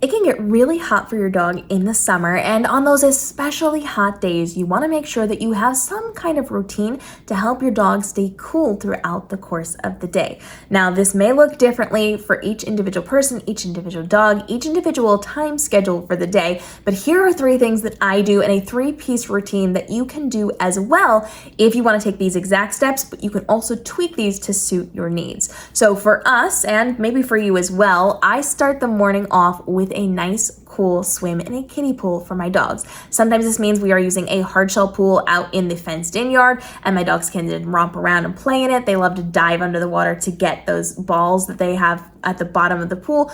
It can get really hot for your dog in the summer, and on those especially hot days, you want to make sure that you have some kind of routine to help your dog stay cool throughout the course of the day. Now, this may look differently for each individual person, each individual dog, each individual time schedule for the day, but here are 3 things that I do in a 3-piece routine that you can do as well if you want to take these exact steps, but you can also tweak these to suit your needs. So for us, and maybe for you as well, I start the morning off with a nice cool swim in a kiddie pool for my dogs. Sometimes this means we are using a hard shell pool out in the fenced in yard, and my dogs can romp around and play in it. They love to dive under the water to get those balls that they have at the bottom of the pool.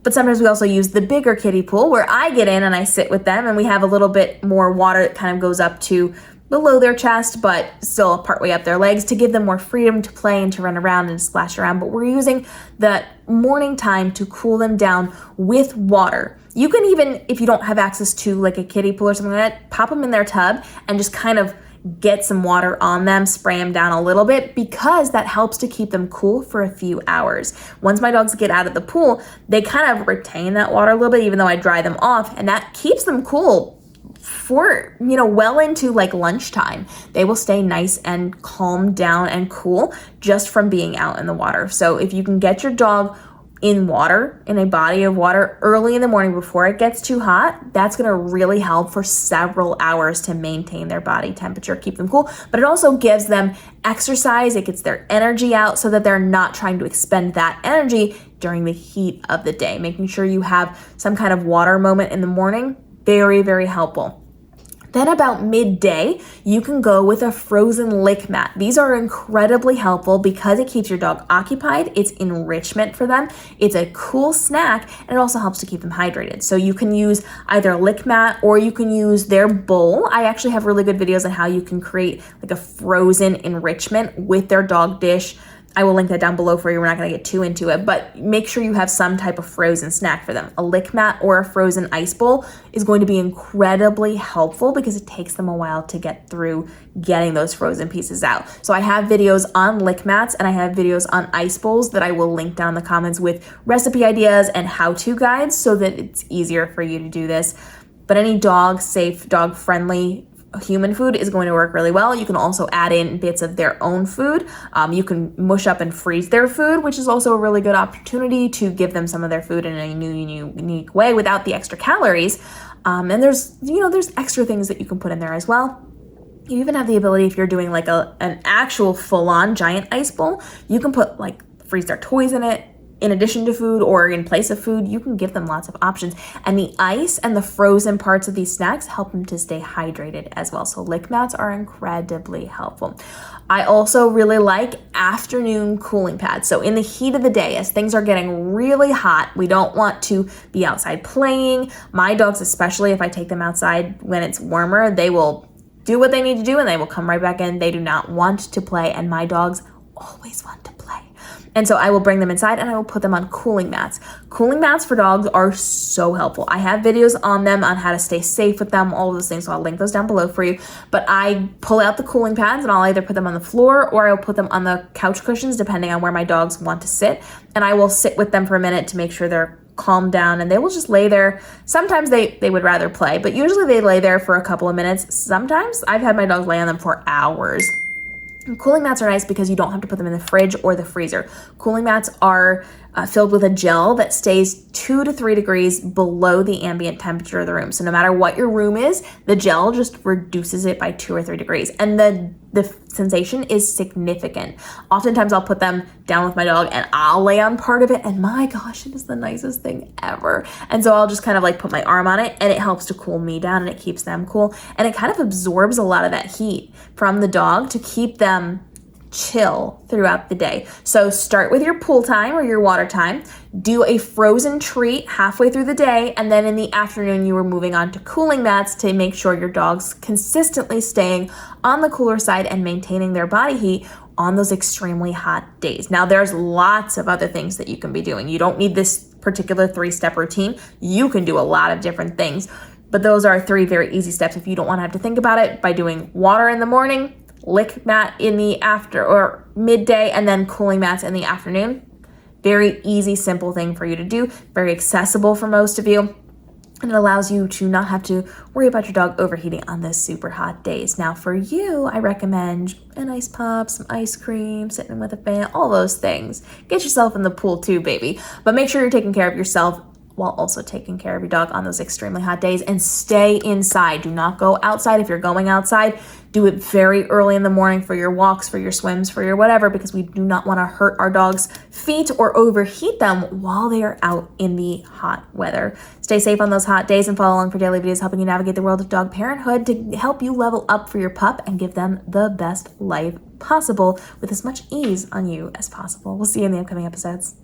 But sometimes we also use the bigger kiddie pool where I get in and I sit with them, and we have a little bit more water that kind of goes up to below their chest, but still partway up their legs to give them more freedom to play and to run around and splash around. But we're using that morning time to cool them down with water. You can even, if you don't have access to like a kiddie pool or something like that, pop them in their tub and just kind of get some water on them, spray them down a little bit, because that helps to keep them cool for a few hours. Once my dogs get out of the pool, they kind of retain that water a little bit, even though I dry them off, and that keeps them cool for, well into like lunchtime. They will stay nice and calm down and cool just from being out in the water. So if you can get your dog in water, in a body of water early in the morning before it gets too hot, that's going to really help for several hours to maintain their body temperature, keep them cool. But it also gives them exercise. It gets their energy out so that they're not trying to expend that energy during the heat of the day. Making sure you have some kind of water moment in the morning, very, very helpful. Then about midday, you can go with a frozen lick mat. These are incredibly helpful because it keeps your dog occupied. It's enrichment for them. It's a cool snack, and it also helps to keep them hydrated. So you can use either a lick mat or you can use their bowl. I actually have really good videos on how you can create like a frozen enrichment with their dog dish. I will link that down below for you. We're not going to get too into it, but make sure you have some type of frozen snack for them. A lick mat or a frozen ice bowl is going to be incredibly helpful because it takes them a while to get through getting those frozen pieces out. So I have videos on lick mats and I have videos on ice bowls that I will link down in the comments with recipe ideas and how-to guides so that it's easier for you to do this. But any dog-safe, dog-friendly human food is going to work really well. You can also add in bits of their own food. You can mush up and freeze their food, which is also a really good opportunity to give them some of their food in a new, unique way without the extra calories. And there's extra things that you can put in there as well. You even have the ability, if you're doing like an actual full-on giant ice bowl, you can put freeze their toys in it. In addition to food or in place of food, you can give them lots of options. And the ice and the frozen parts of these snacks help them to stay hydrated as well. So lick mats are incredibly helpful. I also really like afternoon cooling pads. So in the heat of the day, as things are getting really hot, we don't want to be outside playing. My dogs, especially if I take them outside when it's warmer, they will do what they need to do and they will come right back in. They do not want to play, and my dogs always want to play. And so I will bring them inside and I will put them on cooling mats. Cooling mats for dogs are so helpful. I have videos on them on how to stay safe with them, all of those things. So I'll link those down below for you. But I pull out the cooling pads and I'll either put them on the floor or I'll put them on the couch cushions, depending on where my dogs want to sit. And I will sit with them for a minute to make sure they're calmed down, and they will just lay there. Sometimes they would rather play, but usually they lay there for a couple of minutes. Sometimes I've had my dogs lay on them for hours. Cooling mats are nice because you don't have to put them in the fridge or the freezer. Cooling mats are filled with a gel that stays 2 to 3 degrees below the ambient temperature of the room. So no matter what your room is, the gel just reduces it by 2 or 3 degrees. And the sensation is significant. Oftentimes I'll put them down with my dog and I'll lay on part of it, and my gosh, it is the nicest thing ever. And so I'll just kind of put my arm on it, and it helps to cool me down and it keeps them cool. And it kind of absorbs a lot of that heat from the dog to keep them chill throughout the day. So start with your pool time or your water time, do a frozen treat halfway through the day, and then in the afternoon you are moving on to cooling mats to make sure your dog's consistently staying on the cooler side and maintaining their body heat on those extremely hot days. Now there's lots of other things that you can be doing. You don't need this particular 3-step routine. You can do a lot of different things, but those are 3 very easy steps if you don't want to have to think about it, by doing water in the morning, lick mat in the after or midday, and then cooling mats in the afternoon. Very easy, simple thing for you to do, very accessible for most of you. And it allows you to not have to worry about your dog overheating on those super hot days. Now for you, I recommend a nice pop, some ice cream, sitting with a fan, all those things. Get yourself in the pool too, baby. But make sure you're taking care of yourself while also taking care of your dog on those extremely hot days, and stay inside. Do not go outside. If you're going outside, do it very early in the morning for your walks, for your swims, for your whatever, because we do not want to hurt our dogs' feet or overheat them while they are out in the hot weather. Stay safe on those hot days and follow along for daily videos helping you navigate the world of dog parenthood to help you level up for your pup and give them the best life possible with as much ease on you as possible. We'll see you in the upcoming episodes.